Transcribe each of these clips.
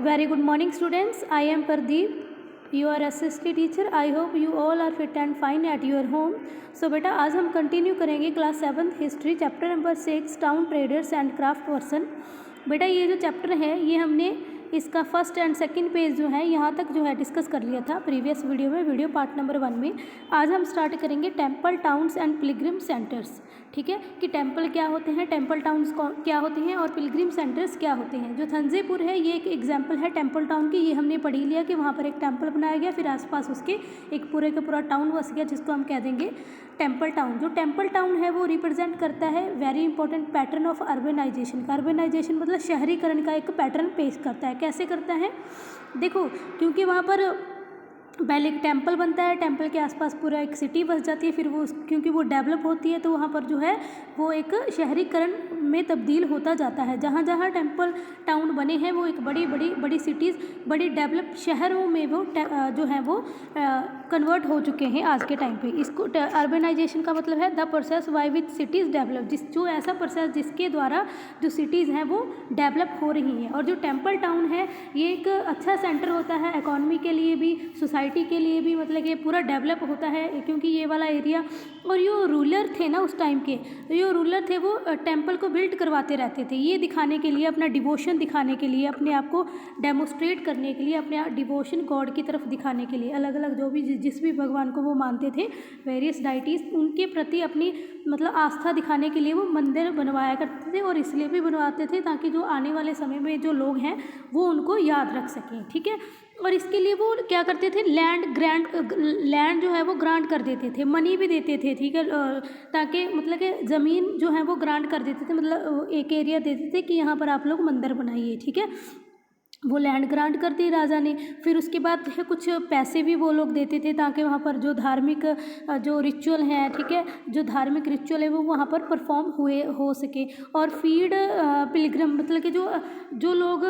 Very good morning, students. I am Pardeep, your SST teacher. I hope you all are fit and fine at your home. So बेटा आज हम continue करेंगे class 7th history chapter number 6 town traders and craft person. बेटा ये जो chapter है ये हमने इसका फर्स्ट एंड सेकंड पेज जो है यहाँ तक जो है डिस्कस कर लिया था प्रीवियस वीडियो में, वीडियो पार्ट नंबर 1 में। आज हम स्टार्ट करेंगे temple towns and Pilgrim centres. ठीक है कि टेम्पल क्या होते हैं, टेम्पल टाउन्स क्या होते हैं और पिलग्रिम सेंटर्स क्या होते हैं। जो थंजेपुर है ये एक एग्जाम्पल है टेम्पल टाउन की। ये हमने पढ़ ही लिया कि वहाँ पर एक टेम्पल बनाया गया, फिर आसपास उसके एक पूरे का पूरा टाउन बस गया जिसको हम कह देंगे टेम्पल टाउन। जो टेम्पल टाउन है वो रिप्रेजेंट करता है very important pattern of urbanisation का। अर्बनाइजेशन मतलब शहरीकरण का एक पैटर्न पेश करता है। कैसे करता है देखो, क्योंकि वहाँ पर पहले एक टेम्पल बनता है, टेम्पल के आसपास पूरा एक सिटी बस जाती है, फिर वो क्योंकि वो डेवलप होती है तो वहाँ पर जो है वो एक शहरीकरण में तब्दील होता जाता है। जहाँ जहाँ टेम्पल टाउन बने हैं वो एक बड़ी सिटीज़, बड़ी डेवलप शहरों में वो जो है वो कन्वर्ट हो चुके हैं आज के टाइम पे। इसको अर्बनाइजेशन का मतलब है the process by which cities develop, जो ऐसा प्रोसेस जिसके द्वारा जो सिटीज़ हैं वो डेवलप हो रही हैं। और जो टेम्पल टाउन है ये एक अच्छा सेंटर होता है इकोनॉमी के लिए भी, सोसाइटी के लिए भी, मतलब कि पूरा डेवलप होता है क्योंकि ये वाला एरिया। और जो रूलर थे ना उस टाइम के, जो रूलर थे वो टेम्पल को बिल्ड करवाते रहते थे, ये दिखाने के लिए, अपना डिवोशन दिखाने के लिए, अपने आप को डेमोस्ट्रेट करने के लिए, अपने डिवोशन गॉड की तरफ दिखाने के लिए। अलग अलग जो भी जिस भी भगवान को वो मानते थे, वेरियस डाइटीज़, उनके प्रति अपनी मतलब आस्था दिखाने के लिए वो मंदिर बनवाया करते थे। और इसलिए भी बनवाते थे ताकि जो आने वाले समय में जो लोग हैं वो उनको याद रख सकें। ठीक है, और इसके लिए वो क्या करते थे, लैंड जो है वो ग्रांट कर देते थे, मनी भी देते थे। ठीक है, ताकि मतलब कि ज़मीन जो है वो ग्रांट कर देते थे, मतलब एक एरिया देते थे कि यहाँ पर आप लोग मंदिर बनाइए। ठीक है, वो लैंड ग्रांट कर दी राजा ने। फिर उसके बाद है कुछ पैसे भी वो लोग देते थे ताकि वहाँ पर जो धार्मिक जो रिचुअल हैं, ठीक है, जो धार्मिक रिचुअल है वो वहाँ पर परफॉर्म हो सके। और फीड पिलग्रिम मतलब कि जो लोग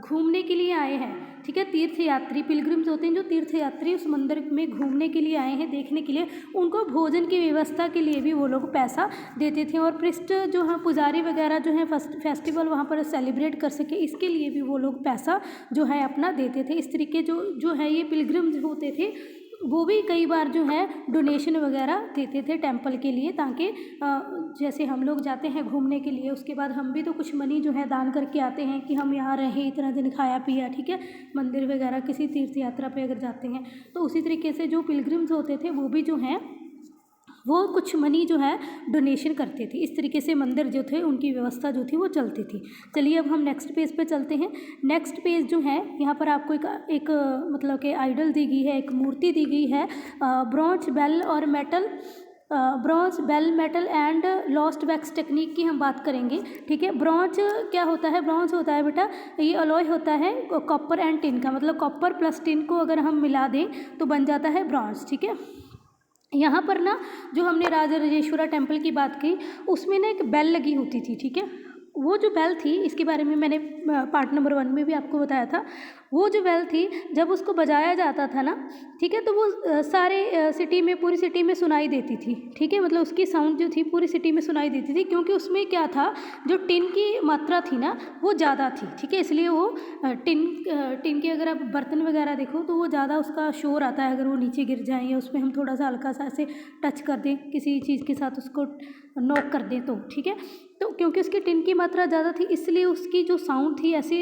घूमने के लिए आए हैं, ठीक है, तीर्थ यात्री, पिलग्रिम्स होते हैं जो तीर्थ यात्री उस मंदिर में घूमने के लिए आए हैं, देखने के लिए, उनको भोजन की व्यवस्था के लिए भी वो लोग पैसा देते थे। और प्रिस्ट जो है, पुजारी वगैरह जो है फेस्टिवल वहाँ पर सेलिब्रेट कर सके, इसके लिए भी वो लोग पैसा जो है अपना देते थे। इस तरीके जो है ये पिलग्रिम्स होते थे वो भी कई बार जो है डोनेशन वगैरह देते थे टेम्पल के लिए, ताकि जैसे हम लोग जाते हैं घूमने के लिए, उसके बाद हम भी तो कुछ मनी जो है दान करके आते हैं कि हम यहाँ रहे, इतना दिन खाया पिया। ठीक है, मंदिर वगैरह किसी तीर्थ यात्रा पे अगर जाते हैं तो उसी तरीके से जो पिलग्रिम्स होते थे वो भी जो हैं वो कुछ मनी जो है डोनेशन करते थे। इस तरीके से मंदिर जो थे उनकी व्यवस्था जो थी वो चलती थी। चलिए अब हम नेक्स्ट पेज पे चलते हैं। नेक्स्ट पेज जो है यहाँ पर आपको एक मतलब कि आइडल दी गई है, एक मूर्ति दी गई है, ब्रॉन्ज बेल और metal, bronze bell metal and lost wax technique की हम बात करेंगे। ठीक है, ब्रॉन्ज क्या होता है, ब्रॉन्ज होता है बेटा ये अलॉय होता है कॉपर एंड टिन का, मतलब कॉपर प्लस टिन को अगर हम मिला दें तो बन जाता है ब्रॉन्ज। ठीक है, यहाँ पर ना जो हमने राजा राजेश्वरा टेम्पल की बात की उसमें ना एक बेल लगी होती थी। ठीक है, वो जो बेल थी इसके बारे में मैंने पार्ट नंबर 1 में भी आपको बताया था। वो जो बेल थी जब उसको बजाया जाता था ना, ठीक है, तो वो सारे सिटी में, पूरी सिटी में सुनाई देती थी। ठीक है, मतलब उसकी साउंड जो थी पूरी सिटी में सुनाई देती थी, क्योंकि उसमें क्या था, जो टिन की मात्रा थी ना वो ज़्यादा थी। ठीक है, इसलिए वो टिन के अगर आप बर्तन वगैरह देखो तो वो ज़्यादा उसका शोर आता है अगर वो नीचे गिर जाए या उसमें हम थोड़ा सा हल्का सा ऐसे टच कर दें, किसी चीज़ के साथ उसको नॉक कर दें तो। ठीक है, तो क्योंकि उसकी टिन की मात्रा ज़्यादा थी इसलिए उसकी जो साउंड थी ऐसी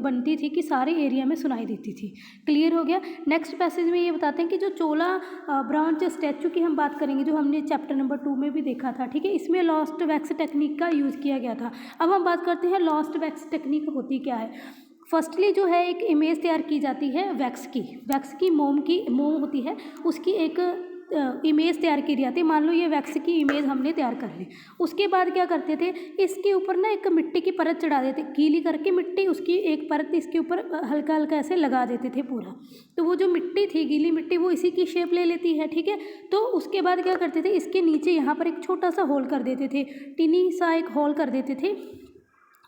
बनती थी कि सारे एरिया में सुनाई देती थी। क्लियर हो गया। नेक्स्ट पैसेज में ये बताते हैं कि जो चोला ब्रॉन्ज स्टैचू की हम बात करेंगे, जो हमने चैप्टर नंबर 2 में भी देखा था। ठीक है, इसमें लॉस्ट वैक्स टेक्निक का यूज़ किया गया था। अब हम बात करते हैं लॉस्ट वैक्स टेक्निक होती क्या है। फर्स्टली जो है एक इमेज तैयार की जाती है वैक्स की मोम होती है, उसकी एक इमेज तैयार की जाती है। मान लो ये वैक्स की इमेज हमने तैयार कर ली, उसके बाद क्या करते थे, इसके ऊपर ना एक मिट्टी की परत चढ़ा देते, गीली करके मिट्टी, उसकी एक परत इसके ऊपर हल्का हल्का ऐसे लगा देते थे पूरा। तो वो जो मिट्टी थी, गीली मिट्टी, वो इसी की शेप ले लेती है। ठीक है, तो उसके बाद क्या करते थे, इसके नीचे यहाँ पर एक छोटा सा होल कर देते थे, टिनी सा एक होल कर देते थे,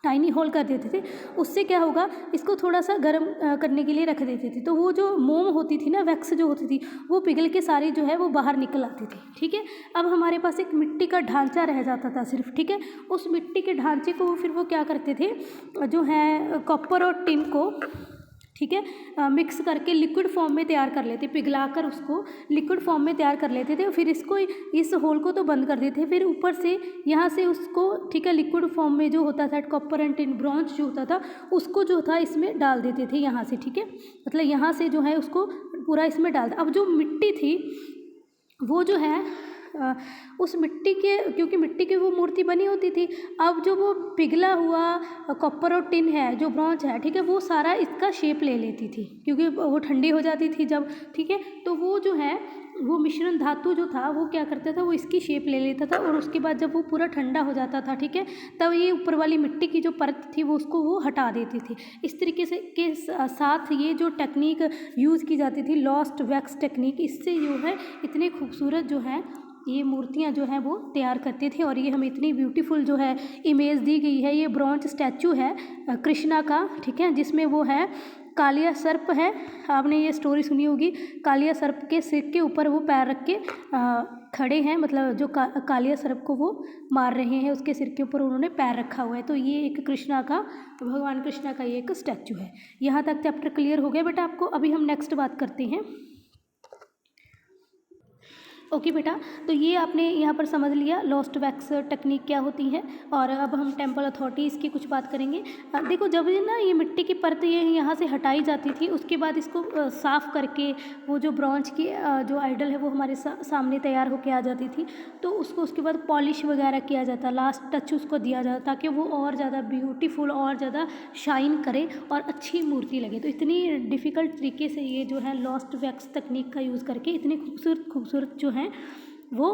टाइनी होल कर देते थे। उससे क्या होगा, इसको थोड़ा सा गर्म करने के लिए रख देते थे, तो वो जो मोम होती थी ना, वैक्स जो होती थी, वो पिघल के सारी जो है वो बाहर निकल आती थी। ठीक है, अब हमारे पास एक मिट्टी का ढांचा रह जाता था सिर्फ। ठीक है, उस मिट्टी के ढांचे को फिर वो क्या करते थे, जो है कॉपर और टिन को, ठीक है, मिक्स करके लिक्विड फॉर्म में तैयार कर लेते, पिघलाकर उसको लिक्विड फॉर्म में तैयार कर लेते थे। फिर इसको, इस होल को तो बंद कर देते, फिर ऊपर से यहाँ से उसको, ठीक है, लिक्विड फॉर्म में जो होता था कॉपर एंड टिन ब्रॉन्ज जो होता था, उसको जो था इसमें डाल देते थे यहाँ से। ठीक है, मतलब यहाँ से जो है उसको पूरा इसमें डाल। अब जो मिट्टी थी वो जो है उस मिट्टी के, क्योंकि मिट्टी की वो मूर्ति बनी होती थी, अब जो वो पिघला हुआ कॉपर और टिन है, जो ब्रॉन्ज है, ठीक है, वो सारा इसका शेप ले लेती थी, क्योंकि वो ठंडी हो जाती थी जब। ठीक है, तो वो जो है वो मिश्रण धातु जो था वो क्या करता था, वो इसकी शेप ले लेता था, और उसके बाद जब वो पूरा ठंडा हो जाता था, ठीक है, तब ये ऊपर वाली मिट्टी की जो परत थी वो उसको वो हटा देती थी। इस तरीके से के साथ ये जो टेक्निक यूज़ की जाती थी, लॉस्ट वैक्स टेक्निक, इससे जो है इतने खूबसूरत जो है ये मूर्तियाँ जो हैं वो तैयार करते थे। और ये हमें इतनी ब्यूटीफुल जो है इमेज दी गई है, ये ब्रॉन्ज स्टैचू है कृष्णा का, ठीक है, जिसमें वो है कालिया सर्प है। आपने ये स्टोरी सुनी होगी, कालिया सर्प के सिर के ऊपर वो पैर रख के खड़े हैं, मतलब जो कालिया सर्प को वो मार रहे हैं, उसके सिर के ऊपर उन्होंने पैर रखा हुआ है। तो ये एक कृष्णा का, भगवान कृष्णा का ये एक स्टैचू है। यहाँ तक चैप्टर क्लियर हो गया बेटा आपको। अभी हम नेक्स्ट बात करते हैं। ओके बेटा, तो ये आपने यहाँ पर समझ लिया लॉस्ट वैक्स टेक्निक क्या होती है। और अब हम टेम्पल अथॉरिटीज़ की कुछ बात करेंगे। देखो, जब ना ये मिट्टी की परत ये यहाँ से हटाई जाती थी, उसके बाद इसको साफ़ करके वो जो ब्रॉन्ज की जो आइडल है वो हमारे सामने तैयार होके आ जाती थी, तो उसको उसके बाद पॉलिश वगैरह किया जाता, लास्ट टच उसको दिया जाता, ताकि वो और ज़्यादा ब्यूटीफुल और ज़्यादा शाइन करे और अच्छी मूर्ति लगे। तो इतनी डिफ़िकल्ट तरीके से ये जो है लॉस्ट वैक्स तकनीक का यूज़ करके इतनी खूबसूरत जो है वो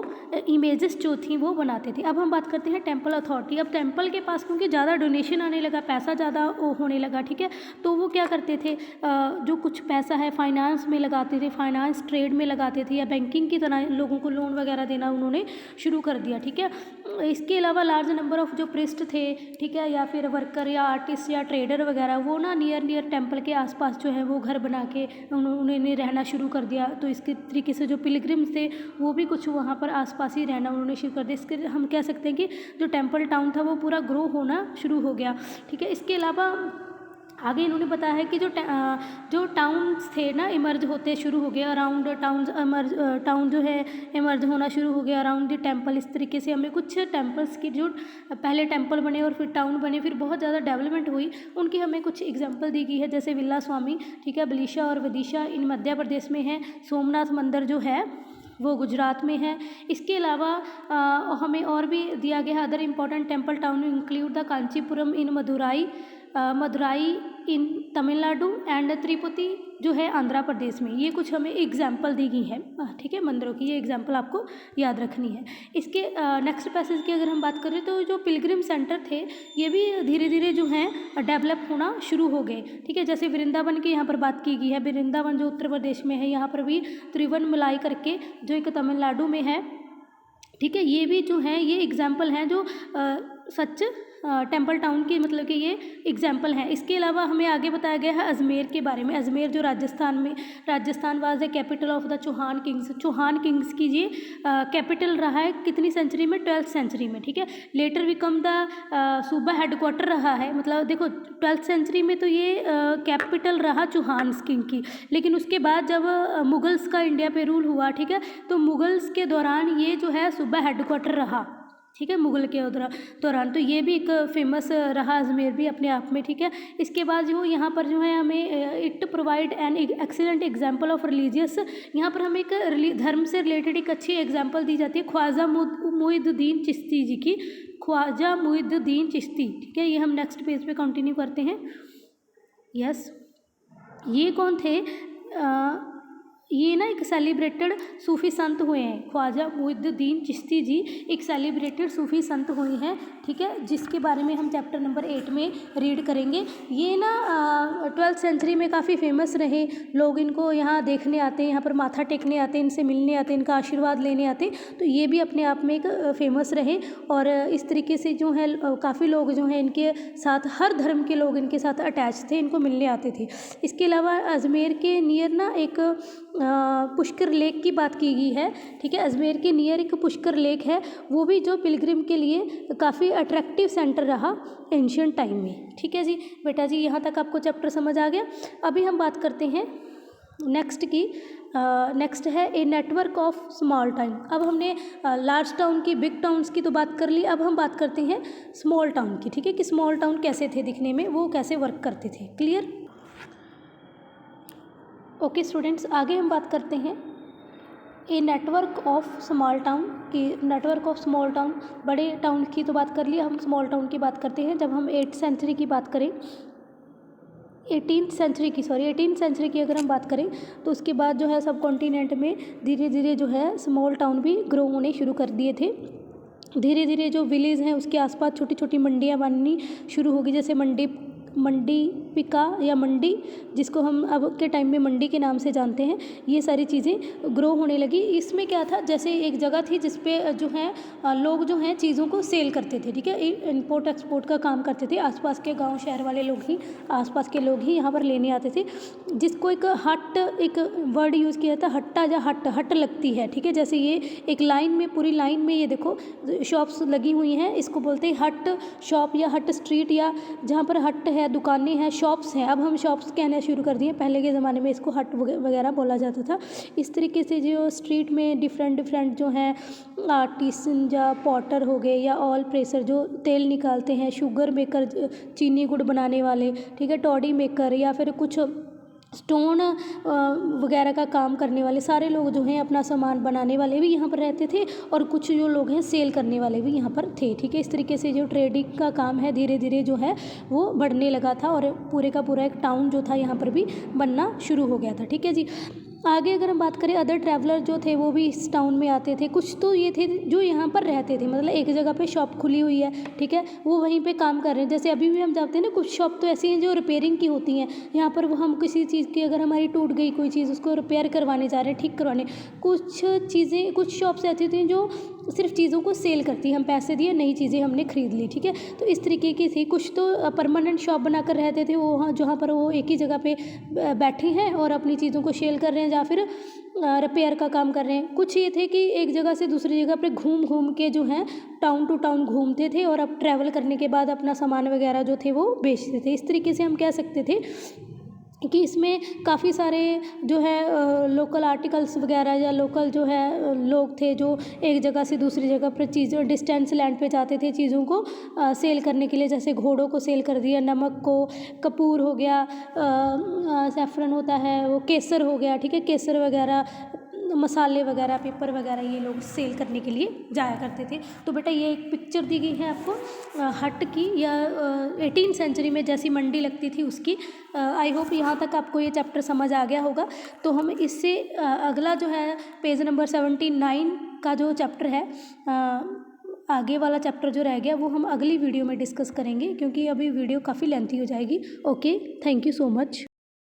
इमेजेस जो थी वो बनाते थे। अब हम बात करते हैं टेम्पल अथॉरिटी। अब टेम्पल के पास क्योंकि ज़्यादा डोनेशन आने लगा, पैसा ज़्यादा होने लगा, ठीक है, तो वो क्या करते थे, जो कुछ पैसा है फाइनेंस में लगाते थे, फाइनेंस ट्रेड में लगाते थे, या बैंकिंग की तरह लोगों को लोन वगैरह देना उन्होंने शुरू कर दिया। ठीक है, इसके अलावा लार्ज नंबर ऑफ जो प्रिस्ट थे, ठीक है, या फिर वर्कर या आर्टिस्ट या ट्रेडर वगैरह, वो ना नियर टेम्पल के आसपास जो है वो घर बना के उन्होंने रहना शुरू कर दिया। तो इसके तरीके से जो पिलग्रिम्स थे वो भी कुछ वहाँ पर आसपास ही रहना उन्होंने शुरू कर दिया। इसके हम कह सकते हैं कि जो टेम्पल टाउन था वो पूरा ग्रो होना शुरू हो गया। ठीक है, इसके अलावा आगे इन्होंने बताया है कि जो टाउन्स थे ना इमर्ज होते शुरू हो गए अराउंड टाउन जो है इमर्ज होना शुरू हो गया अराउंड द टेम्पल। इस तरीके से हमें कुछ टेम्पल्स की जो पहले टेम्पल बने और फिर टाउन बने, फिर बहुत ज़्यादा डेवलपमेंट हुई, उनकी हमें कुछ एग्जांपल दी गई है, जैसे विल्ला स्वामी, ठीक है, बलीशा और विदिशा इन मध्य प्रदेश में है, सोमनाथ मंदिर जो है वो गुजरात में है। इसके अलावा हमें और भी दिया गया है other important temple town include the Kanchipuram in Madurai in Tamil Nadu and Tirupati जो है आंध्र प्रदेश में। ये कुछ हमें एग्जाम्पल दी गई है, ठीक है, मंदिरों की, ये एग्जाम्पल आपको याद रखनी है। इसके नेक्स्ट पैसेज की अगर हम बात करें तो जो पिलग्रिम सेंटर थे ये भी धीरे धीरे जो हैं डेवलप होना शुरू हो गए। ठीक है, जैसे वृंदावन की यहाँ पर बात की गई है, वृंदावन जो उत्तर प्रदेश में है, यहाँ पर भी त्रिवनमलाई करके जो एक तमिलनाडु में है, ठीक है, ये भी जो है ये एग्जाम्पल हैं जो सच टेम्पल टाउन की, मतलब कि ये एग्जाम्पल हैं। इसके अलावा हमें आगे बताया गया है अजमेर के बारे में। अजमेर जो Rajasthan was the capital of the Chauhan kings की ये कैपिटल रहा है कितनी सेंचुरी में, 12th सेंचुरी में। ठीक है, लेटर बिकम द सूबा हेडक्वार्टर रहा है, मतलब देखो 12th सेंचुरी में तो ये कैपिटल रहा चौहान किंग की, लेकिन उसके बाद जब मुगल्स का इंडिया पे रूल हुआ, ठीक है, तो मुगल्स के दौरान ये जो है सूबा हेडक्वार्टर रहा, ठीक है, मुगल के दौरान। तो ये भी एक फेमस रहा अजमेर भी अपने आप में। ठीक है, इसके बाद जो यहाँ पर जो है हमें it provide an excellent example of religious, यहाँ पर हमें एक धर्म से रिलेटेड एक अच्छी एग्जाम्पल दी जाती है ख्वाजा मुइनुद्दीन चिश्ती जी की, ख्वाजा मुइनुद्दीन चिश्ती। ठीक है, ये हम नेक्स्ट पेज पे कंटिन्यू करते हैं। यस, ये कौन थे, ये ना एक सेलिब्रेटेड सूफ़ी संत हुए हैं, ख्वाजा मुइनुद्दीन चिश्ती जी एक सेलिब्रेटेड सूफ़ी संत हुए हैं, ठीक है, जिसके बारे में हम चैप्टर नंबर 8 में रीड करेंगे। ये ना 12th सेंचुरी में काफ़ी फेमस रहे, लोग इनको यहाँ देखने आते हैं, यहाँ पर माथा टेकने आते हैं, इनसे मिलने आते हैं, इनका आशीर्वाद लेने आते हैं, तो ये भी अपने आप में एक फेमस रहे। और इस तरीके से जो है काफ़ी लोग जो हैं इनके साथ, हर धर्म के लोग इनके साथ अटैच थे, इनको मिलने आते थे। इसके अलावा अजमेर के नियर ना एक पुष्कर लेक की बात की गई है, ठीक है, अजमेर के नियर एक पुष्कर लेक है, वो भी जो पिलग्रिम के लिए काफ़ी अट्रैक्टिव सेंटर रहा एंशियंट टाइम में, ठीक है जी। बेटा जी यहाँ तक आपको चैप्टर समझ आ गया। अभी हम बात करते हैं नेक्स्ट की। नेक्स्ट है a network of small town. अब हमने लार्ज टाउन की, बिग टाउन्स की तो बात कर ली, अब हम बात करते हैं स्मॉल टाउन की, ठीक है, कि स्मॉल टाउन कैसे थे दिखने में, वो कैसे वर्क करते थे। क्लियर? ओके स्टूडेंट्स, आगे हम बात करते हैं a network of small town की। नेटवर्क ऑफ स्मॉल टाउन, बड़े टाउन की तो बात कर ली, हम स्मॉल टाउन की बात करते हैं। जब हम 8th सेंचुरी की बात करें, 18th सेंचुरी की अगर हम बात करें, तो उसके बाद जो है सब कॉन्टिनेंट में धीरे धीरे जो है स्मॉल टाउन भी ग्रो होने शुरू कर दिए थे। धीरे धीरे जो विलेज हैं उसके आसपास छोटी छोटी मंडियाँ बननी शुरू होगी, जैसे मंडी पिका या मंडी, जिसको हम अब के टाइम में मंडी के नाम से जानते हैं, ये सारी चीज़ें ग्रो होने लगी। इसमें क्या था, जैसे एक जगह थी जिस पे जो है लोग जो हैं चीज़ों को सेल करते थे, ठीक है, इंपोर्ट एक्सपोर्ट का काम करते थे। आसपास के गांव शहर वाले लोग ही, आसपास के लोग ही यहाँ पर लेने आते थे, जिसको एक हट, एक वर्ड यूज़ किया जाता है, हट्टा या हट लगती है, ठीक है। जैसे ये एक लाइन में, पूरी लाइन में ये देखो शॉप्स लगी हुई हैं, इसको बोलते हैं हट शॉप या हट स्ट्रीट, या जहाँ पर हट है, दुकानें हैं, शॉप्स हैं। अब हम शॉप्स कहना शुरू कर दिए, पहले के ज़माने में इसको हट वगैरह बोला जाता था। इस तरीके से जो स्ट्रीट में डिफरेंट जो हैं आर्टिसन या पॉटर हो गए, या ऑयल प्रेसर जो तेल निकालते हैं, शुगर मेकर चीनी गुड़ बनाने वाले, ठीक है, टॉडी मेकर, या फिर कुछ स्टोन वगैरह का काम करने वाले सारे लोग जो हैं, अपना सामान बनाने वाले भी यहाँ पर रहते थे, और कुछ जो लोग हैं सेल करने वाले भी यहाँ पर थे, ठीक है। इस तरीके से जो ट्रेडिंग का काम है धीरे धीरे जो है वो बढ़ने लगा था, और पूरे का पूरा एक टाउन जो था यहाँ पर भी बनना शुरू हो गया था, ठीक है जी। आगे अगर हम बात करें, अदर ट्रैवलर जो थे वो भी इस टाउन में आते थे। कुछ तो ये थे जो यहाँ पर रहते थे, मतलब एक जगह पे शॉप खुली हुई है, ठीक है, वो वहीं पे काम कर रहे हैं। जैसे अभी भी हम जानते हैं ना, कुछ शॉप तो ऐसी हैं जो रिपेयरिंग की होती हैं, यहाँ पर वो हम किसी चीज़ की, अगर हमारी टूट गई कोई चीज़, उसको रिपेयर करवाने जा रहे हैं, ठीक करवाने। कुछ चीज़ें, कुछ शॉप्स ऐसी होती हैं जो सिर्फ चीज़ों को सेल करती है, हम पैसे दिए, नई चीज़ें हमने खरीद ली, ठीक है। तो इस तरीके की थी। कुछ तो परमानेंट शॉप बनाकर रहते थे, वो जहाँ पर वो एक ही जगह पे बैठे हैं और अपनी चीज़ों को सेल कर रहे हैं, या फिर रिपेयर का काम कर रहे हैं। कुछ ये थे कि एक जगह से दूसरी जगह पे घूम घूम के जो है टाउन टू टाउन घूमते थे, और अब ट्रैवल करने के बाद अपना सामान वगैरह जो थे वो बेचते थे। इस तरीके से हम कह सकते थे कि इसमें काफ़ी सारे जो है लोकल आर्टिकल्स वगैरह, या लोकल जो है लोग थे जो एक जगह से दूसरी जगह पर चीज़ों, डिस्टेंस लैंड पे जाते थे चीज़ों को सेल करने के लिए। जैसे घोड़ों को सेल कर दिया, नमक को, कपूर हो गया, सैफरन होता है, वो केसर हो गया, ठीक है, केसर वगैरह, मसाले वगैरह, पेपर वगैरह, ये लोग सेल करने के लिए जाया करते थे। तो बेटा ये एक पिक्चर दी गई है आपको हट की, या 18th सेंचुरी में जैसी मंडी लगती थी उसकी। आई होप यहाँ तक आपको ये चैप्टर समझ आ गया होगा। तो हम इससे अगला जो है पेज नंबर 79 का जो चैप्टर है, आगे वाला चैप्टर जो रह गया वो हम अगली वीडियो में डिस्कस करेंगे, क्योंकि अभी वीडियो काफ़ी लेंथी हो जाएगी। Okay, thank you so much.